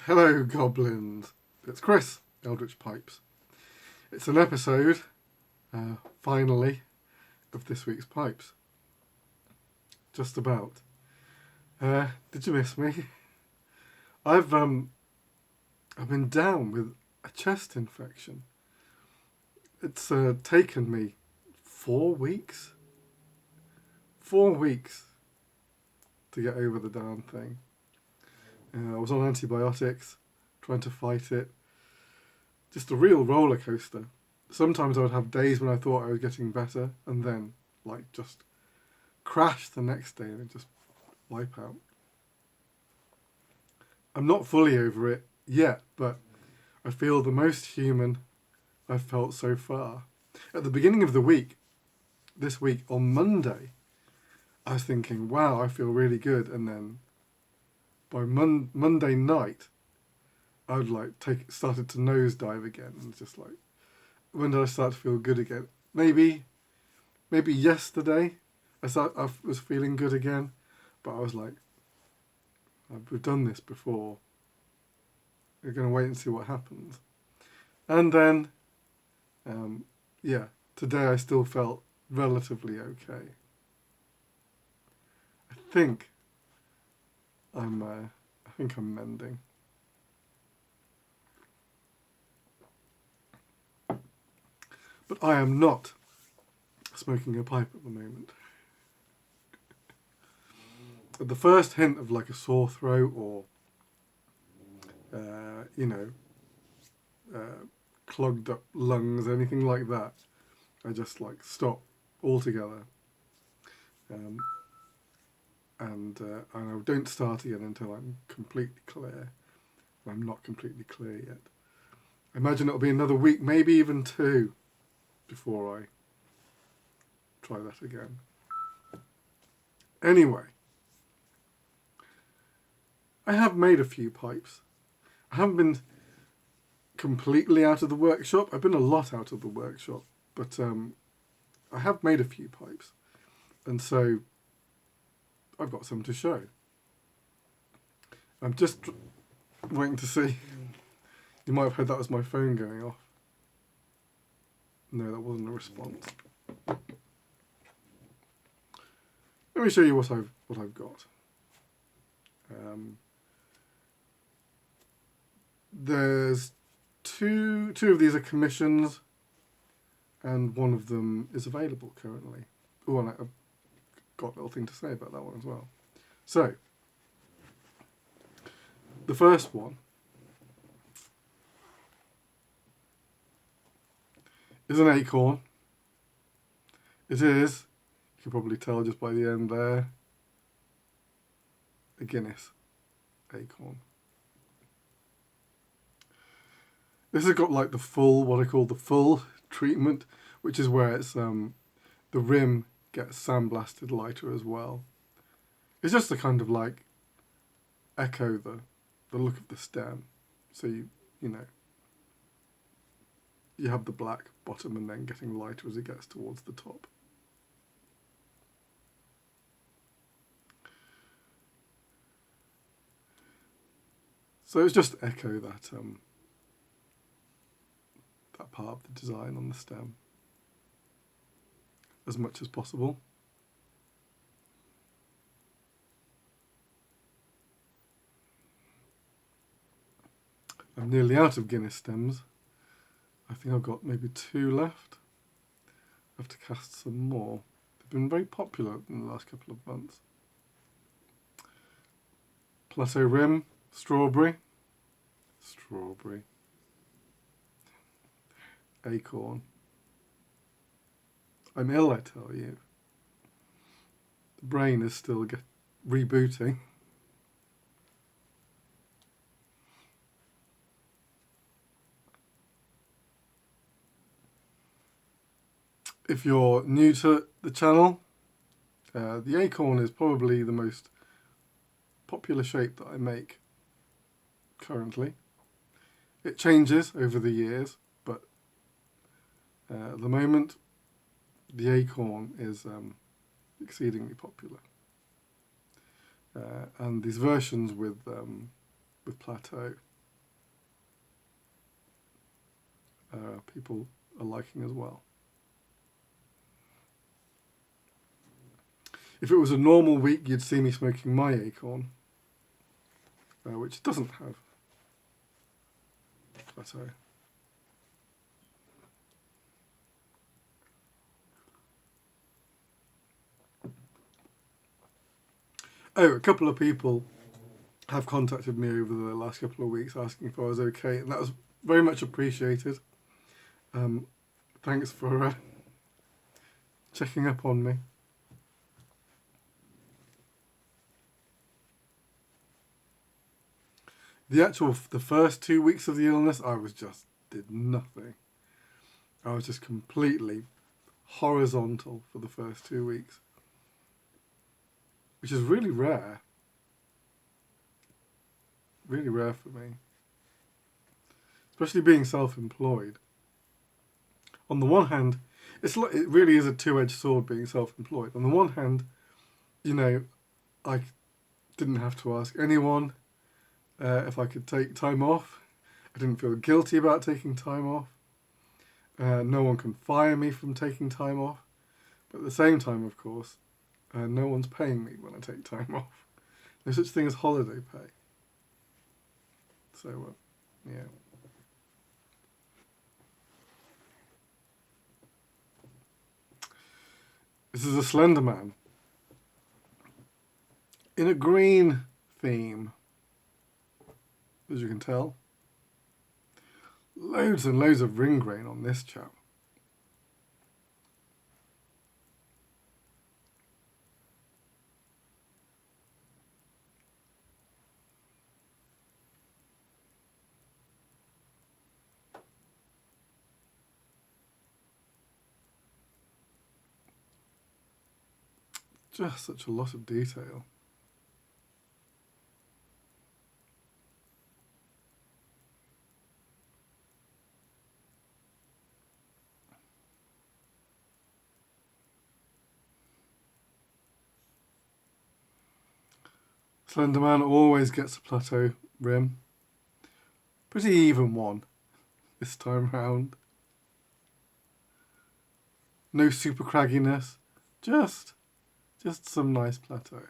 Hello, goblins. It's Chris, Eldritch Pipes. It's an episode, finally, of this week's Pipes. Just about. Did you miss me? I've been down with a chest infection. It's taken me 4 weeks. 4 weeks to get over the darn thing. I was on antibiotics, trying to fight it. Just a real roller coaster. Sometimes I would have days when I thought I was getting better, and then, just crash the next day and just wipe out. I'm not fully over it yet, but I feel the most human I've felt so far. At the beginning of the week, this week, on Monday, I was thinking, wow, I feel really good, and then by Monday night, I would started to nosedive again, and just when did I start to feel good again? Maybe yesterday, I was feeling good again, but I was like, we've done this before. We're going to wait and see what happens. And then, today I still felt relatively okay. I think I'm mending. But I am not smoking a pipe at the moment. At the first hint of a sore throat or, clogged up lungs, anything like that, I just stop altogether. And I don't start again until I'm completely clear. I'm not completely clear yet. I imagine it'll be another week, maybe even 2, before I try that again. Anyway, I have made a few pipes. I haven't been completely out of the workshop. I've been a lot out of the workshop, but I have made a few pipes. And so I've got some to show. I'm just waiting to see. You might have heard that was my phone going off. No, that wasn't a response. Let me show you what I've got. There's two of these are commissions, and one of them is available currently. Oh, and I've got a little thing to say about that one as well. So, the first one is an acorn. It is, you can probably tell just by the end there, a Guinness acorn. This has got the full, what I call the full treatment, which is where it's the rim gets sandblasted lighter as well. It's just to kind of echo the look of the stem. So you have the black bottom and then getting lighter as it gets towards the top. So it's just to echo that that part of the design on the stem as much as possible. I'm nearly out of Guinness stems. I think I've got maybe 2 left. I have to cast some more. They've been very popular in the last couple of months. Plateau rim, strawberry, acorn. I'm ill, I tell you. The brain is still rebooting. If you're new to the channel, the acorn is probably the most popular shape that I make currently. It changes over the years, but at the moment, the acorn is exceedingly popular. And these versions with plateau people are liking as well. If it was a normal week, you'd see me smoking my acorn, which doesn't have plateau. Oh, a couple of people have contacted me over the last couple of weeks asking if I was okay, and that was very much appreciated. Thanks for checking up on me. The first 2 weeks of the illness, I did nothing. I was just completely horizontal for the first 2 weeks, which is really rare. Really rare for me. Especially being self-employed. On the one hand, it really is a two-edged sword being self-employed. On the one hand, I didn't have to ask anyone if I could take time off. I didn't feel guilty about taking time off. No one can fire me from taking time off. But at the same time, of course, no one's paying me when I take time off. There's such thing as holiday pay. So, yeah. This is a Slender Man in a green theme, as you can tell. Loads and loads of ring grain on this chap. Just such a lot of detail. Slender Man always gets a plateau rim. Pretty even one this time round. No super cragginess, just some nice plateau.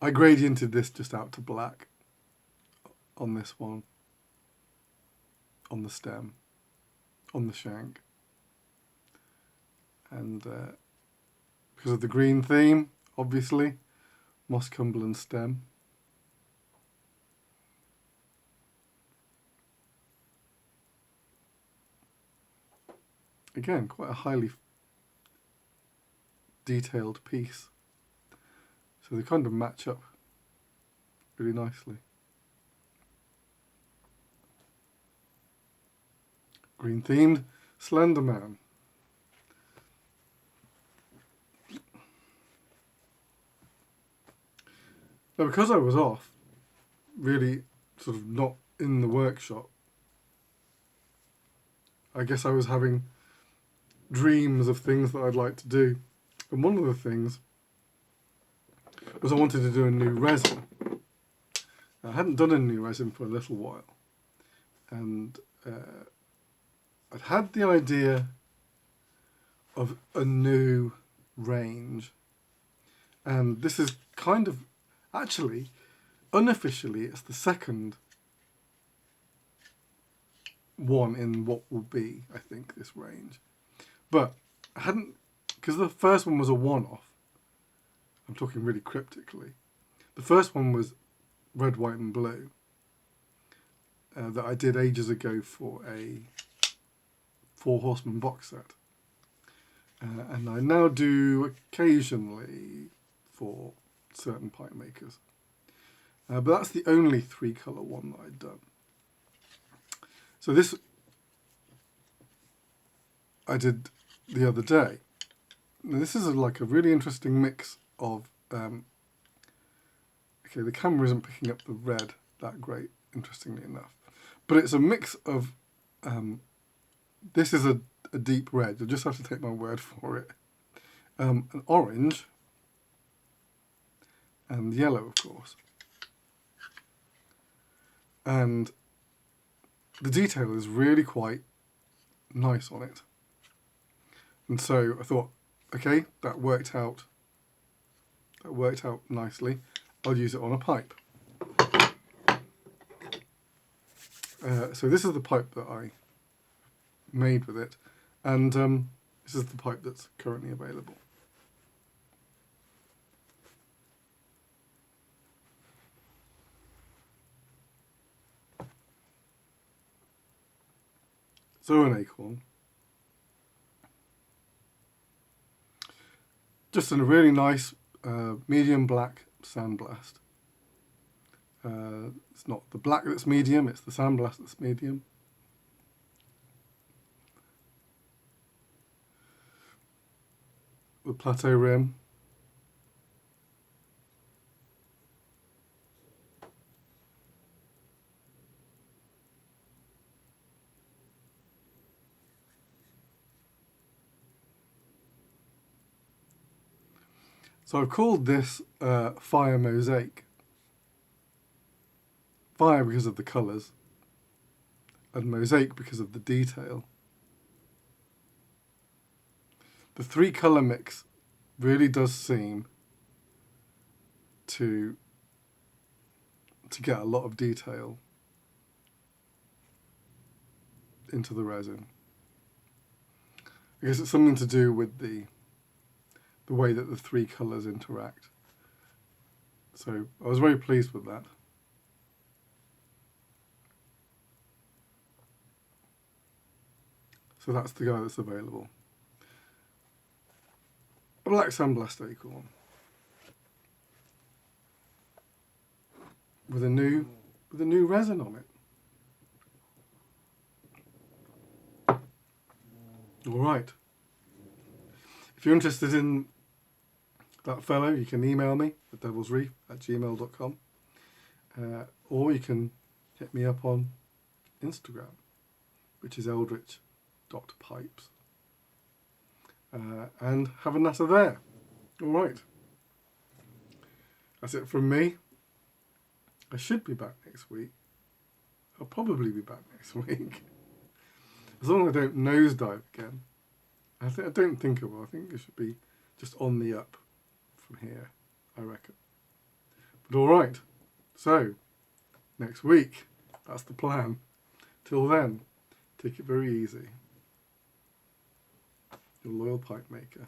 I gradiented this just out to black on this one, on the stem, on the shank. And because of the green theme, obviously, moss Cumberland stem. Again, quite a highly detailed piece. So they kind of match up really nicely. Green themed Slender Man. Now, because I was off, really sort of not in the workshop, I guess I was having dreams of things that I'd like to do. And one of the things was I wanted to do a new resin. I hadn't done a new resin for a little while. And I'd had the idea of a new range. And this is kind of, actually, unofficially, it's the second one in what will be, I think, this range. But I hadn't, because the first one was a one-off. I'm talking really cryptically. The first one was red, white and blue that I did ages ago for a 4 Horsemen box set. And I now do occasionally for certain pipe makers. But that's the only 3-colour one that I'd done. So this I did the other day. Now this is like a really interesting mix of, okay, the camera isn't picking up the red that great, interestingly enough. But it's a mix of, this is a deep red, you'll just have to take my word for it. An orange, and yellow, of course. and the detail is really quite nice on it. And so I thought, okay, that worked out nicely. I'll use it on a pipe. So this is the pipe that I made with it, and this is the pipe that's currently available. So an acorn. Just in a really nice medium black sandblast. It's not the black that's medium, it's the sandblast that's medium. The plateau rim. So I've called this fire mosaic. Fire because of the colours, and mosaic because of the detail. The 3 colour mix really does seem to get a lot of detail into the resin. I guess it's something to do with the way that the 3 colours interact. So I was very pleased with that. So that's the guy that's available. A black sandblast acorn with a new resin on it. All right. If you're interested in that fellow, you can email me at devilsreef@gmail.com, or you can hit me up on Instagram, which is eldritch.pipes, and have a natter there. All right. That's it from me. I should be back next week. I'll probably be back next week. As long as I don't nosedive again. I don't think I will. I think it should be just on the up from here, I reckon. But all right. So, next week, that's the plan. Till then, take it very easy. Your loyal pipe maker.